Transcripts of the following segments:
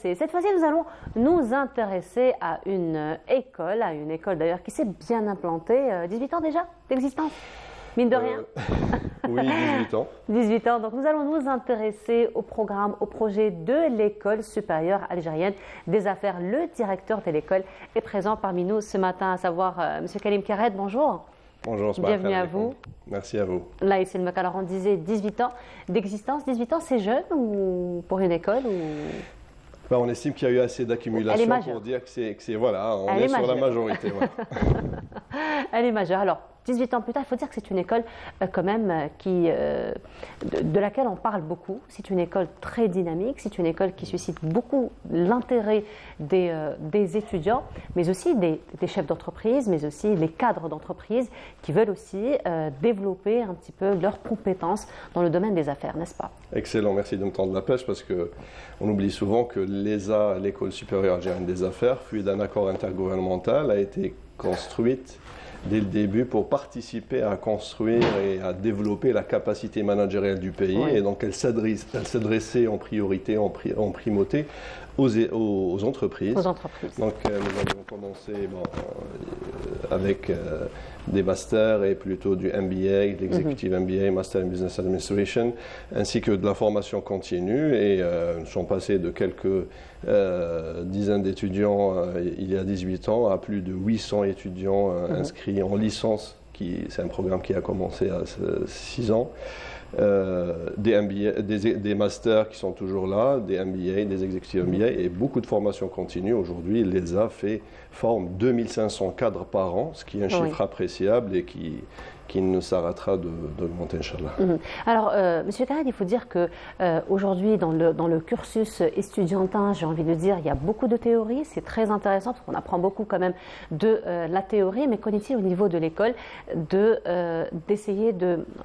s'intéresser. Cette fois-ci, nous allons nous intéresser à une école d'ailleurs qui s'est bien implantée. 18 ans déjà d'existence, mine de rien. Oui, 18 ans. 18 ans. Donc nous allons nous intéresser au programme, au projet de l'École supérieure algérienne des affaires. Le directeur de l'école est présent parmi nous ce matin, à savoir M. Kalim Kared. Bonjour. Bonjour, bienvenue à vous. Merci à vous. Là, ici le alors on disait 18 ans d'existence. 18 ans, c'est jeune ou pour une école ou... Ben, on estime qu'il y a eu assez d'accumulation pour dire que c'est voilà, on est sur la majorité. Voilà. Elle est majeure. Alors, 18 ans plus tard, il faut dire que c'est une école quand même de laquelle on parle beaucoup. C'est une école très dynamique, c'est une école qui suscite beaucoup l'intérêt des étudiants, mais aussi des chefs d'entreprise, mais aussi les cadres d'entreprise qui veulent aussi développer un petit peu leurs compétences dans le domaine des affaires, n'est-ce pas? Excellent, merci de me tendre la pêche parce qu'on oublie souvent que l'ESA, l'École supérieure algérienne des affaires, fruit d'un accord intergouvernemental, a été construite dès le début pour participer à construire et à développer la capacité managériale du pays. Oui. Et donc elle s'adressait en priorité, en primauté aux entreprises. Aux entreprises. Donc nous avons commencé avec des masters et plutôt du MBA, l'executive MBA, Master in Business Administration, ainsi que de la formation continue. Et nous sommes passés de quelques dizaines d'étudiants il y a 18 ans à plus de 800 étudiants inscrits en licence. C'est un programme qui a commencé à 6 ans. Des MBA, des masters qui sont toujours là, des MBA, des executive MBA et beaucoup de formations continues. Aujourd'hui, l'ESA forme 2500 cadres par an, ce qui est un chiffre appréciable et qui ne s'arrêtera d'augmenter, Inch'Allah. Alors, Monsieur Kared, il faut dire qu'aujourd'hui, dans le cursus estudiantin, j'ai envie de dire, il y a beaucoup de théorie, c'est très intéressant parce qu'on apprend beaucoup quand même de la théorie, mais qu'en est-il au niveau de l'école d'essayer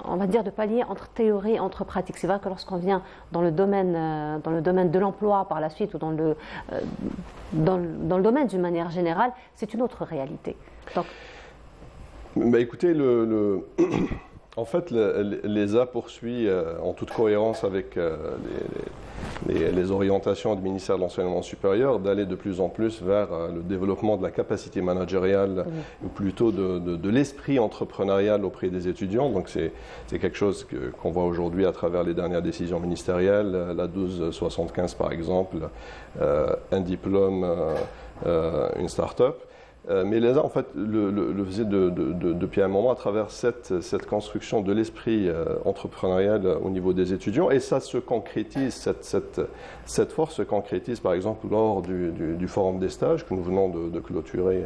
on va dire, de pallier entre théorie et entre pratique? C'est vrai que lorsqu'on vient dans le domaine de l'emploi par la suite ou dans le domaine d'une manière générale, c'est une autre réalité. Donc, bah écoutez, en fait, l'ESA poursuit en toute cohérence avec les orientations du ministère de l'Enseignement supérieur d'aller de plus en plus vers le développement de la capacité managériale ou plutôt de l'esprit entrepreneurial auprès des étudiants. Donc c'est quelque chose qu'on voit aujourd'hui à travers les dernières décisions ministérielles, la 1275 par exemple, un diplôme, une start-up. Mais l'ESA, en fait, le faisait depuis un moment à travers cette construction de l'esprit entrepreneurial au niveau des étudiants. Et ça se concrétise, cette force se concrétise par exemple lors du forum des stages que nous venons de clôturer.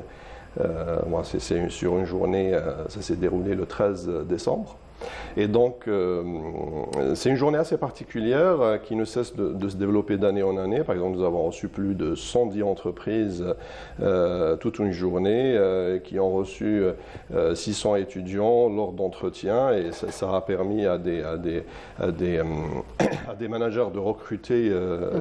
C'est sur une journée, ça s'est déroulé le 13 décembre. Et donc, c'est une journée assez particulière qui ne cesse de se développer d'année en année. Par exemple, nous avons reçu plus de 110 entreprises toute une journée qui ont reçu 600 étudiants lors d'entretiens et ça a permis à des managers de recruter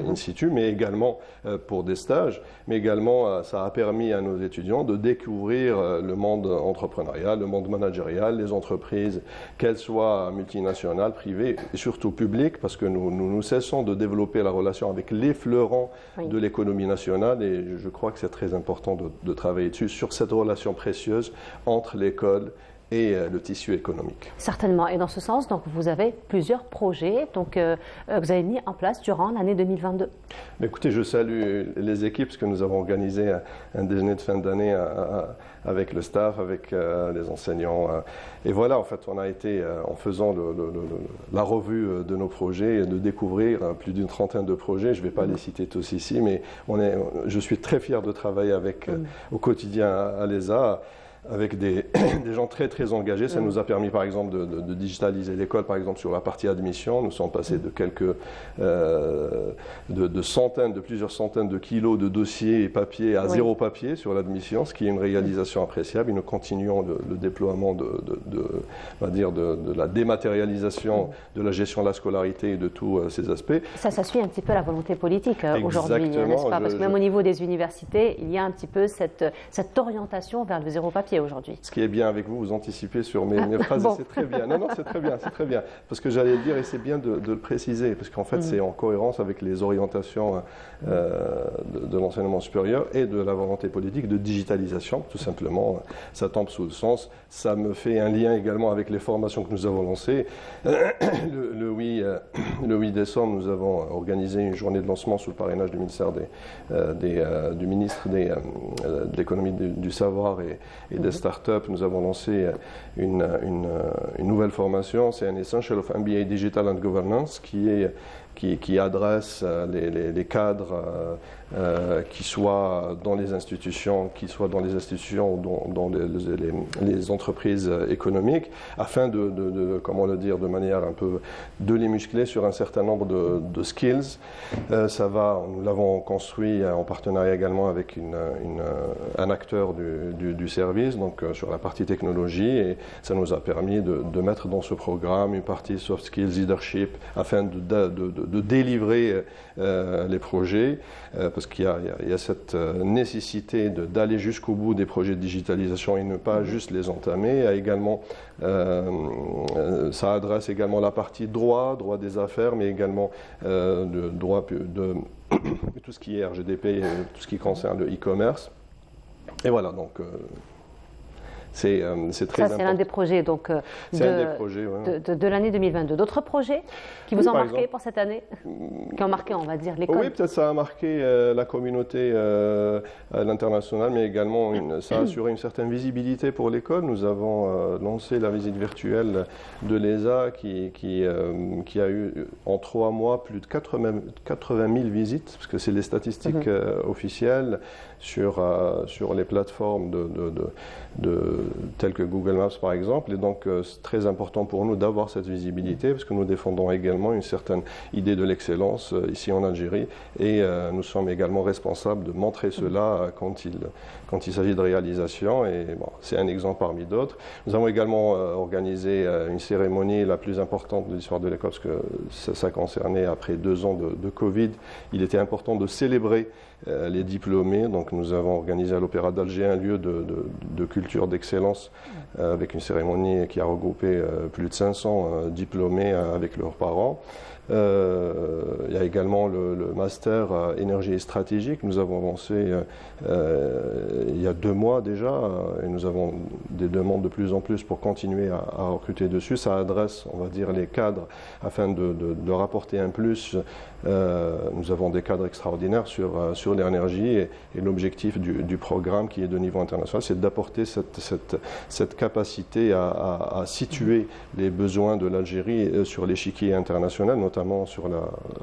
in situ, mais également pour des stages. Mais également, ça a permis à nos étudiants de découvrir le monde entrepreneurial, le monde managérial, les entreprises, qu'elles soient multinationales, privées et surtout publiques, parce que nous cessons de développer la relation avec les fleurons de l'économie nationale et je crois que c'est très important de travailler dessus, sur cette relation précieuse entre l'école et le tissu économique. Certainement. Et dans ce sens, donc, vous avez plusieurs projets que vous avez mis en place durant l'année 2022. Écoutez, je salue les équipes parce que nous avons organisé un déjeuner de fin d'année avec le staff, avec les enseignants. Et voilà, en fait, on a été, en faisant la revue de nos projets, de découvrir plus d'une trentaine de projets. Je ne vais pas les citer tous ici, mais je suis très fier de travailler au quotidien à l'ESA. Avec des gens très très engagés. Ça nous a permis par exemple de digitaliser l'école, par exemple sur la partie admission. Nous sommes passés de plusieurs centaines de kilos de dossiers et papiers à zéro papier sur l'admission, ce qui est une réalisation appréciable. Et nous continuons le déploiement on va dire de la dématérialisation de la gestion de la scolarité et de tous ces aspects. Ça suit un petit peu la volonté politique aujourd'hui, n'est-ce pas? Parce que même au niveau des universités, il y a un petit peu cette orientation vers le zéro papier. pied aujourd'hui. Ce qui est bien avec vous, vous anticipez sur mes phrases, c'est très bien. Non, c'est très bien, c'est très bien. Parce que j'allais le dire, et c'est bien de le préciser, parce qu'en fait, c'est en cohérence avec les orientations de l'enseignement supérieur et de la volonté politique de digitalisation, tout simplement. Ça tombe sous le sens. Ça me fait un lien également avec les formations que nous avons lancées. Le 8 décembre, nous avons organisé une journée de lancement sous le parrainage du ministère du ministre de l'économie du savoir et des startups. Nous avons lancé une nouvelle formation, c'est un Essential of MBA Digital and Governance qui adresse les cadres qui soient dans les institutions, ou dans les entreprises économiques, afin comment le dire, de manière un peu de les muscler sur un certain nombre de skills. Nous l'avons construit en partenariat également avec un acteur du service, donc sur la partie technologie, et ça nous a permis de mettre dans ce programme une partie soft skills, leadership, afin de délivrer les projets, parce qu'il y a cette nécessité d'aller jusqu'au bout des projets de digitalisation et ne pas juste les entamer. Ça adresse également la partie droit des affaires, mais également de droit de tout ce qui est RGDP, tout ce qui concerne le e-commerce. Et voilà, donc c'est très important. C'est l'un des projets donc, de l'année 2022. D'autres projets qui vous ont marqué pour cette année, qui ont marqué, on va dire, l'école? Oui, peut-être ça a marqué la communauté à l'international, mais également ça a assuré une certaine visibilité pour l'école. Nous avons lancé la visite virtuelle de l'ESA qui a eu en 3 mois plus de 80 000 visites, parce que c'est les statistiques officielles sur les plateformes telles que Google Maps par exemple, et donc c'est très important pour nous d'avoir cette visibilité parce que nous défendons également une certaine idée de l'excellence ici en Algérie, et nous sommes également responsables de montrer cela quand il s'agit de réalisation, et bon, c'est un exemple parmi d'autres. Nous avons également organisé une cérémonie la plus importante de l'histoire de l'école, parce que ça concernait après 2 ans de Covid. Il était important de célébrer les diplômés, donc nous avons organisé à l'Opéra d'Alger un lieu de culture d'excellence avec une cérémonie qui a regroupé plus de 500 diplômés avec leurs parents. Il y a également le master énergie et stratégique. Nous avons lancé il y a 2 mois déjà, et nous avons des demandes de plus en plus pour continuer à recruter dessus. Ça adresse, on va dire, les cadres afin de rapporter un plus. Nous avons des cadres extraordinaires sur l'énergie, et l'objectif du programme, qui est de niveau international, c'est d'apporter cette capacité à situer les besoins de l'Algérie sur l'échiquier international, notamment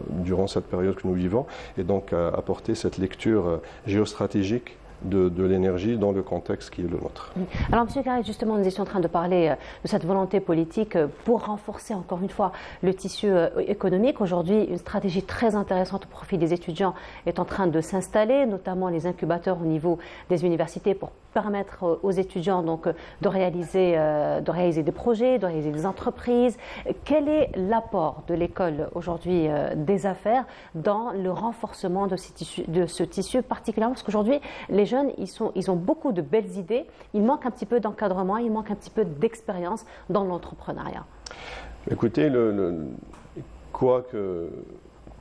durant cette période que nous vivons, et donc apporter cette lecture géostratégique de l'énergie dans le contexte qui est le nôtre. Alors, M. Garrett, justement, nous étions en train de parler de cette volonté politique pour renforcer encore une fois le tissu économique. Aujourd'hui, une stratégie très intéressante au profit des étudiants est en train de s'installer, notamment les incubateurs au niveau des universités, pour permettre aux étudiants donc, de réaliser des projets, de réaliser des entreprises. Quel est l'apport de l'école aujourd'hui des affaires dans le renforcement de ce tissu particulièrement, parce qu'aujourd'hui, les jeunes, ils ont beaucoup de belles idées, il manque un petit peu d'encadrement, il manque un petit peu d'expérience dans l'entrepreneuriat. Écoutez,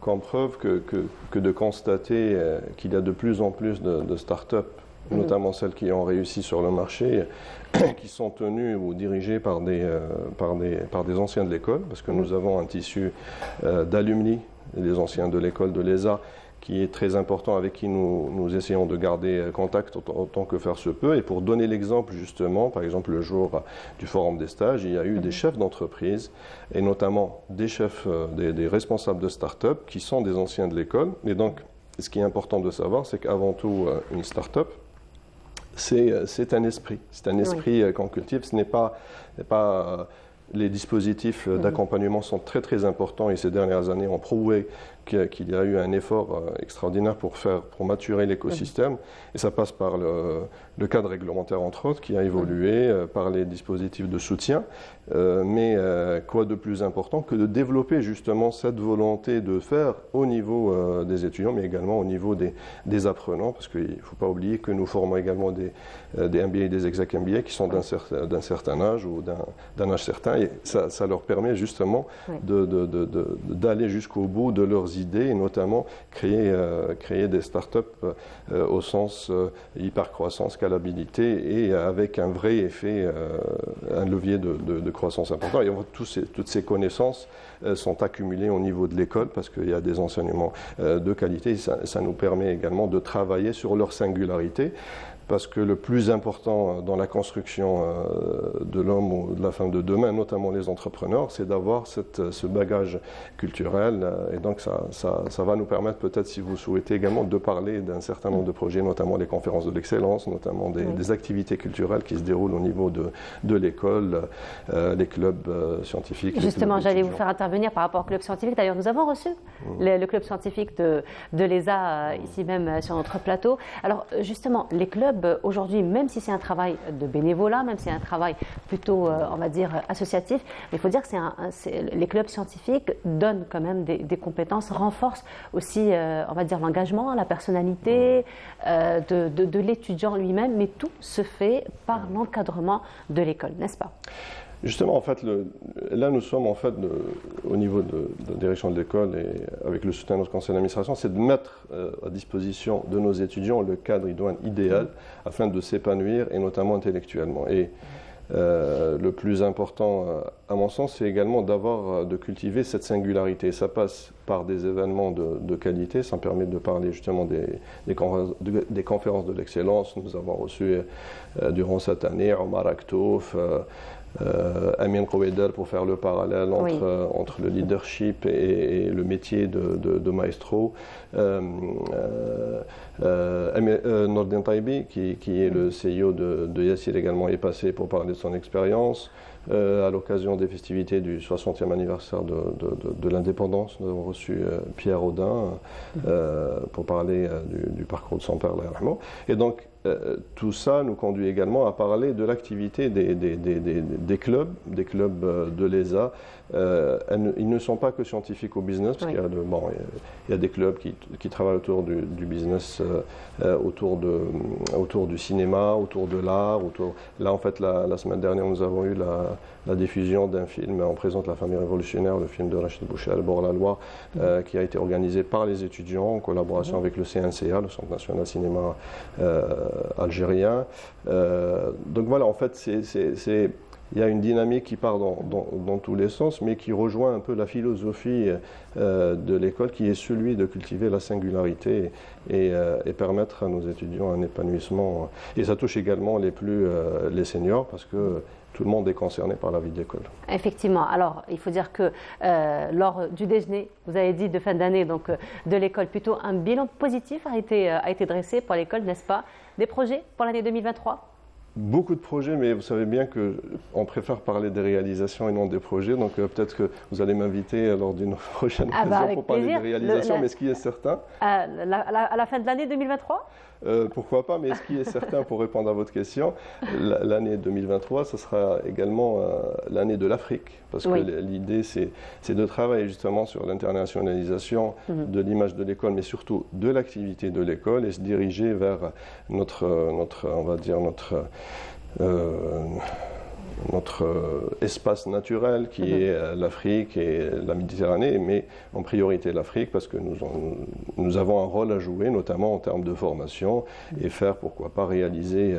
comme preuve que de constater qu'il y a de plus en plus de start-up, notamment celles qui ont réussi sur le marché, qui sont tenues ou dirigées par des anciens de l'école, parce que nous avons un tissu d'alumni, les anciens de l'école de l'ESA, qui est très important, avec qui nous essayons de garder contact autant que faire se peut. Et pour donner l'exemple justement, par exemple le jour du Forum des stages, il y a eu des chefs d'entreprise, et notamment des responsables de start-up qui sont des anciens de l'école. Et donc, ce qui est important de savoir, c'est qu'avant tout, une start-up, c'est un esprit. C'est un esprit qu'on cultive. Ce n'est pas les dispositifs d'accompagnement sont très très importants, et ces dernières années ont prouvé qu'il y a eu un effort extraordinaire pour maturer l'écosystème. Et ça passe par le cadre réglementaire, entre autres, qui a évolué, par les dispositifs de soutien. Mais quoi de plus important que de développer justement cette volonté de faire au niveau des étudiants, mais également au niveau des apprenants, parce qu'il ne faut pas oublier que nous formons également des MBA et des exec MBA qui sont d'un certain âge ou d'un âge certain, et ça leur permet justement d'aller jusqu'au bout de leurs idées, et notamment créer des startups au sens hypercroissance, scalabilité, et avec un vrai effet, un levier de croissance important. Et toutes ces connaissances sont accumulées au niveau de l'école parce qu'il y a des enseignements de qualité. Ça nous permet également de travailler sur leur singularité. Parce que le plus important dans la construction de l'homme ou de la femme de demain, notamment les entrepreneurs, c'est d'avoir ce bagage culturel. Et donc ça va nous permettre peut-être, si vous souhaitez également, de parler d'un certain nombre de projets, notamment les conférences de l'excellence, notamment des activités culturelles qui se déroulent au niveau de l'école, les clubs scientifiques. Justement, j'allais vous faire intervenir par rapport au club scientifique. D'ailleurs, nous avons reçu le club scientifique de l'ESA ici même sur notre plateau. Alors justement, les clubs aujourd'hui, même si c'est un travail de bénévolat, même si c'est un travail plutôt, on va dire, associatif, mais il faut dire que les clubs scientifiques donnent quand même des compétences, renforcent aussi, on va dire, l'engagement, la personnalité de l'étudiant lui-même, mais tout se fait par l'encadrement de l'école, n'est-ce pas ? Justement, en fait, là, nous sommes en fait au niveau de la direction de l'école et avec le soutien de notre conseil d'administration, c'est de mettre à disposition de nos étudiants le cadre idoine idéal afin de s'épanouir et notamment intellectuellement. Et le plus important, à mon sens, c'est également de cultiver cette singularité. Ça passe par des événements de qualité. Ça me permet de parler justement des conférences de l'excellence. Nous avons reçu durant cette année Omar Aktouf, Amin Kouedel, pour faire le parallèle entre le leadership et le métier de maestro. Nordin Taibi, qui est le CEO de Yassir également, est passé pour parler de son expérience. À l'occasion des festivités du 60e anniversaire de l'indépendance, nous avons reçu Pierre Audin pour parler du parcours de son père, et donc tout ça nous conduit également à parler de l'activité des clubs de l'ESA. Ils ne sont pas que scientifiques au business, parce qu'il y a des clubs qui travaillent autour du business, autour du cinéma, autour de l'art. Là, en fait, la semaine dernière, nous avons eu la diffusion d'un film. On présente La famille révolutionnaire, le film de Rachid Bouchel, Bord-la-Loi, qui a été organisé par les étudiants en collaboration avec le CNCA, le Centre national cinéma algérien. Donc voilà, en fait, il y a une dynamique qui part dans tous les sens, mais qui rejoint un peu la philosophie de l'école, qui est celui de cultiver la singularité et permettre à nos étudiants un épanouissement. Et ça touche également les seniors, parce que tout le monde est concerné par la vie d'école. Effectivement. Alors, il faut dire que lors du déjeuner, vous avez dit de fin d'année, donc de l'école, plutôt un bilan positif a été dressé pour l'école, n'est-ce pas? Des projets pour l'année 2023? Beaucoup de projets, mais vous savez bien qu'on préfère parler des réalisations et non des projets. Donc peut-être que vous allez m'inviter lors d'une prochaine occasion pour parler des réalisations. Mais ce qui est certain… À la fin de l'année 2023 ? Pourquoi pas, mais ce qui est certain, pour répondre à votre question, l'année 2023, ce sera également l'année de l'Afrique. Parce que l'idée, c'est de travailler justement sur l'internationalisation de l'image de l'école, mais surtout de l'activité de l'école, et se diriger vers notre espace naturel qui est l'Afrique et la Méditerranée, mais en priorité l'Afrique, parce que nous avons un rôle à jouer, notamment en termes de formation, et faire, pourquoi pas, réaliser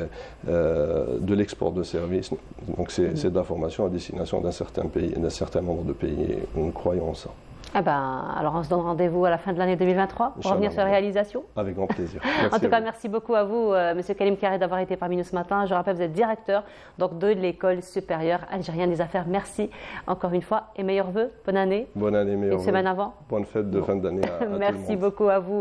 de l'export de services. Donc c'est de la formation à destination d'un certain nombre de pays, et nous croyons en ça. Alors on se donne rendez-vous à la fin de l'année 2023 pour revenir sur les réalisations. Avec grand plaisir. En tout cas, merci beaucoup à vous, Monsieur Kalim Karet, d'avoir été parmi nous ce matin. Je rappelle, vous êtes directeur de l'École supérieure algérienne des affaires. Merci encore une fois et meilleurs vœux. Bonne année. Bonne année, meilleurs vœux. Une semaine avant. Bonne fête de fin d'année à tout le monde. Merci beaucoup à vous.